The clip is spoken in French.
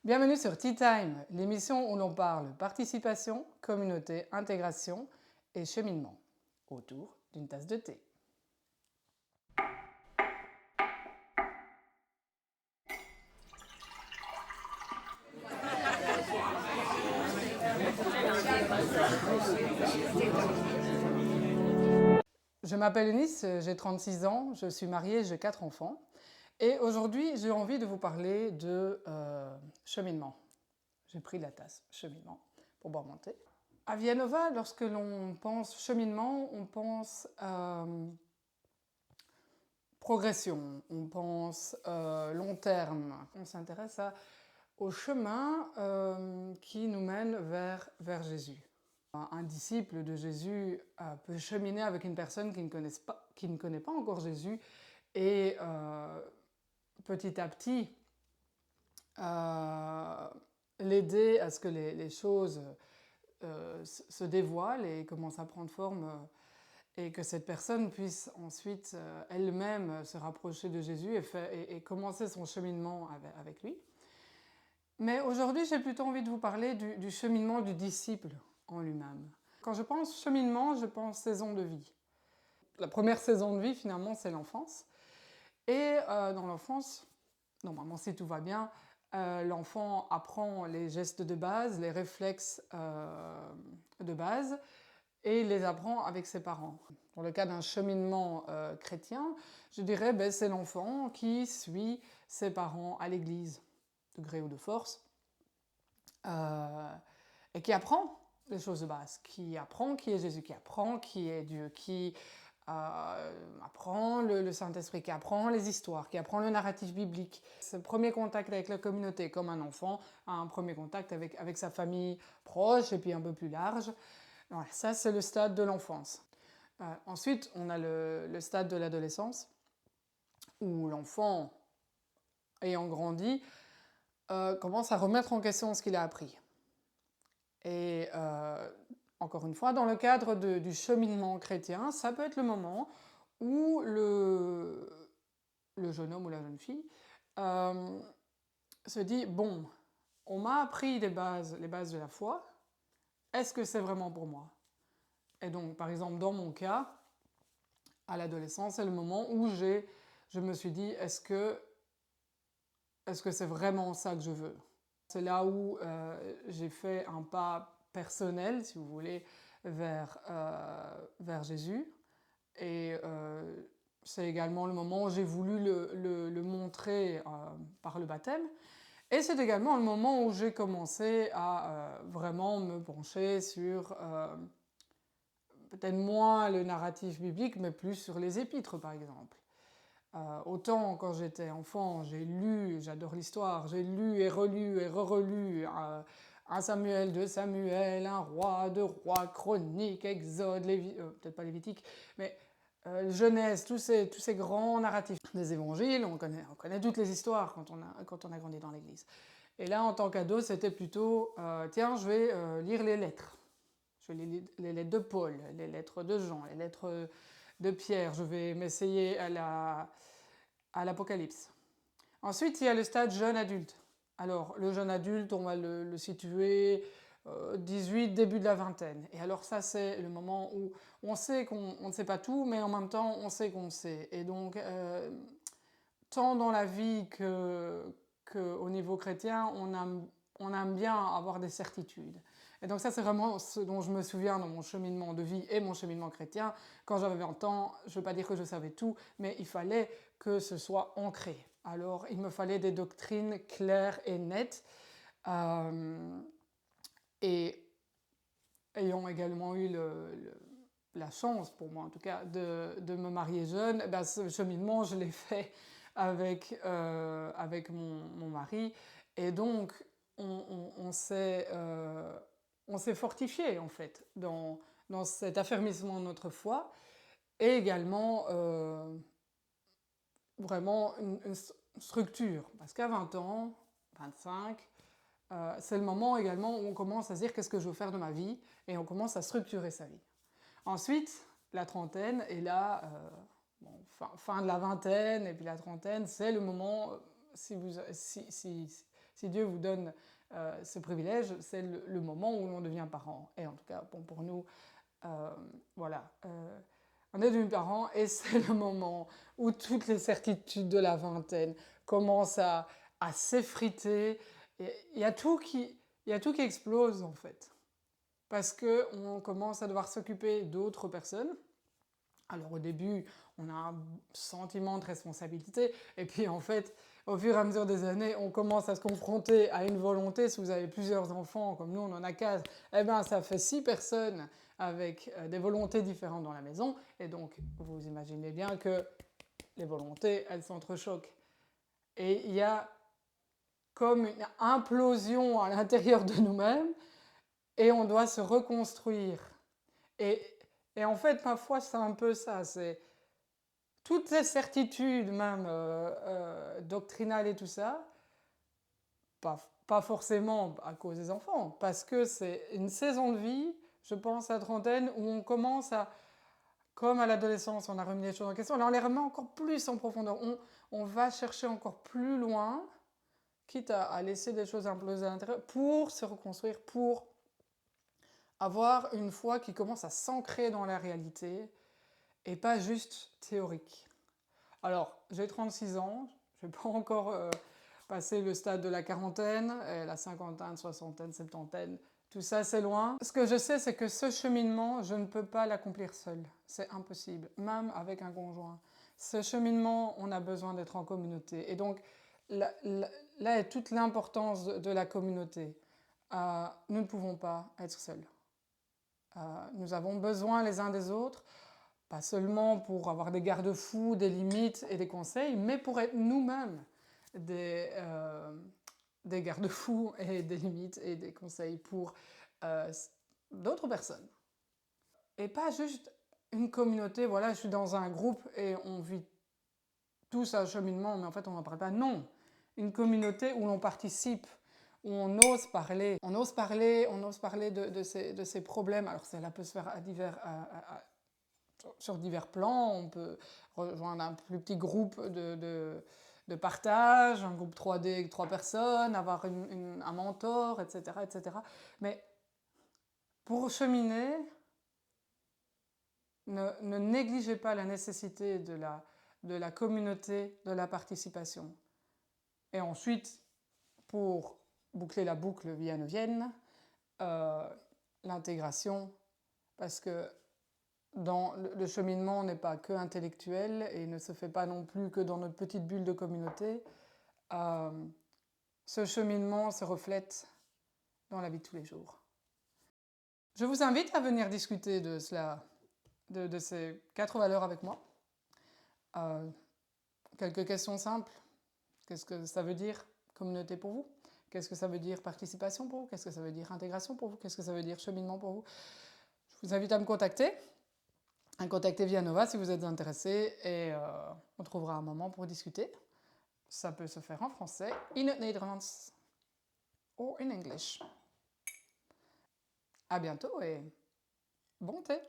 Bienvenue sur Tea Time, l'émission où l'on parle participation, communauté, intégration et cheminement, autour d'une tasse de thé. Je m'appelle Eunice, j'ai 36 ans, je suis mariée, j'ai 4 enfants. Et aujourd'hui, j'ai envie de vous parler de cheminement. J'ai pris la tasse cheminement pour boire mon thé. À Vianova, lorsque l'on pense cheminement, on pense progression, on pense long terme. On s'intéresse au chemin qui nous mène vers Jésus. Un disciple de Jésus peut cheminer avec une personne qui ne connaît pas encore Jésus et petit à petit l'aider à ce que les choses se dévoilent et commencent à prendre forme et que cette personne puisse ensuite elle-même se rapprocher de Jésus et commencer son cheminement avec lui. Mais aujourd'hui, j'ai plutôt envie de vous parler du cheminement du disciple en lui-même. Quand je pense cheminement, je pense saison de vie. La première saison de vie, finalement, c'est l'enfance. Et dans l'enfance, normalement, si tout va bien, l'enfant apprend les gestes de base, les réflexes de base, et il les apprend avec ses parents. Dans le cas d'un cheminement chrétien, je dirais c'est l'enfant qui suit ses parents à l'église, de gré ou de force, et qui apprend les choses de base, qui apprend qui est Jésus, qui apprend qui est Dieu, qui apprend le Saint-Esprit, qui apprend les histoires, qui apprend le narratif biblique. Ce premier contact avec la communauté, comme un enfant a un premier contact avec sa famille proche et puis un peu plus large. Ouais, ça, c'est le stade de l'enfance. Ensuite, on a le stade de l'adolescence, où l'enfant, ayant grandi, commence à remettre en question ce qu'il a appris. Et encore une fois, dans le cadre du cheminement chrétien, ça peut être le moment où le jeune homme ou la jeune fille se dit « Bon, on m'a appris les bases de la foi, est-ce que c'est vraiment pour moi ?» Et donc, par exemple, dans mon cas, à l'adolescence, c'est le moment où je me suis dit « Est-ce que c'est vraiment ça que je veux ?» C'est là où j'ai fait un pas personnel, si vous voulez, vers Jésus. Et c'est également le moment où j'ai voulu le montrer par le baptême. Et c'est également le moment où j'ai commencé à vraiment me pencher sur peut-être moins le narratif biblique, mais plus sur les épîtres, par exemple. Autant quand j'étais enfant, j'ai lu, j'adore l'histoire, j'ai lu et relu et re-relu un Samuel, deux Samuel, un roi, deux rois, chronique, exode, peut-être pas Lévitique, mais Genèse, tous ces grands narratifs des évangiles, on connaît toutes les histoires quand on a grandi dans l'église. Et là, en tant qu'ado, c'était plutôt, tiens, je vais lire les lettres. Je vais lire les lettres de Paul, les lettres de Jean, les lettres de Pierre, je vais m'essayer à l'Apocalypse. Ensuite, il y a le stade jeune adulte. Alors, le jeune adulte, on va le situer 18, début de la vingtaine. Et alors ça, c'est le moment où on sait qu'on ne sait pas tout, mais en même temps, on sait qu'on sait. Et donc, tant dans la vie qu'au niveau chrétien, on aime bien avoir des certitudes. Et donc ça, c'est vraiment ce dont je me souviens dans mon cheminement de vie et mon cheminement chrétien. Quand j'avais 20 ans, je ne veux pas dire que je savais tout, mais il fallait que ce soit ancré. Alors, il me fallait des doctrines claires et nettes. Et ayant également eu la chance, pour moi en tout cas, de me marier jeune, ben ce cheminement, je l'ai fait avec mon mari. Et donc, on s'est fortifié, en fait, dans cet affermissement de notre foi, et également vraiment une structure. Parce qu'à 20 ans, 25, c'est le moment également où on commence à se dire qu'est-ce que je veux faire de ma vie, et on commence à structurer sa vie. Ensuite, la trentaine, et là, fin de la vingtaine, et puis la trentaine, c'est le moment, si Si Dieu vous donne ce privilège, c'est le moment où l'on devient parent. Et en tout cas, bon, pour nous, voilà. On est devenu parent et c'est le moment où toutes les certitudes de la vingtaine commencent à s'effriter. Il y a tout qui explose en fait. Parce qu'on commence à devoir s'occuper d'autres personnes. Alors au début, on a un sentiment de responsabilité, et puis en fait, au fur et à mesure des années, on commence à se confronter à une volonté. Si vous avez plusieurs enfants, comme nous on en a 15, eh bien ça fait 6 personnes avec des volontés différentes dans la maison, et donc vous imaginez bien que les volontés, elles s'entrechoquent. Et il y a comme une implosion à l'intérieur de nous-mêmes, et on doit se reconstruire. Et en fait, ma foi, c'est un peu ça, c'est toutes ces certitudes, même doctrinales et tout ça, pas forcément à cause des enfants, parce que c'est une saison de vie, je pense, à la trentaine, où on commence à, comme à l'adolescence, on a remis les choses en question, là on les remet encore plus en profondeur, on va chercher encore plus loin, quitte à laisser des choses imploser à l'intérieur, pour se reconstruire, pour avoir une foi qui commence à s'ancrer dans la réalité, et pas juste théorique. Alors, j'ai 36 ans, je n'ai pas encore passé le stade de la quarantaine, la cinquantaine, soixantaine, septantaine, tout ça c'est loin. Ce que je sais, c'est que ce cheminement, je ne peux pas l'accomplir seul, c'est impossible, même avec un conjoint. Ce cheminement, on a besoin d'être en communauté. Et donc, là est toute l'importance de la communauté. Nous ne pouvons pas être seuls. Nous avons besoin les uns des autres, pas seulement pour avoir des garde-fous, des limites et des conseils, mais pour être nous-mêmes des garde-fous et des limites et des conseils pour d'autres personnes. Et pas juste une communauté, voilà, je suis dans un groupe et on vit tous un cheminement, mais en fait on n'en parle pas. Non, une communauté où l'on participe, où on ose parler, on ose parler de ces problèmes. Alors cela peut se faire sur divers plans, on peut rejoindre un plus petit groupe de partage, un groupe 3D avec 3 personnes, avoir un mentor, etc., etc. Mais pour cheminer, ne négligez pas la nécessité de la communauté, de la participation. Et ensuite, pour boucler la boucle vienne, l'intégration, parce que dans le cheminement n'est pas que intellectuel et ne se fait pas non plus que dans notre petite bulle de communauté. Ce cheminement se reflète dans la vie de tous les jours. Je vous invite à venir discuter de cela, de ces 4 valeurs avec moi. Quelques questions simples. Qu'est-ce que ça veut dire communauté pour vous? Qu'est-ce que ça veut dire participation pour vous? Qu'est-ce que ça veut dire intégration pour vous? Qu'est-ce que ça veut dire cheminement pour vous? Je vous invite à me contacter. Contactez Via Nova si vous êtes intéressé et on trouvera un moment pour discuter. Ça peut se faire en français, in het Nederlands ou in English. À bientôt et bon thé!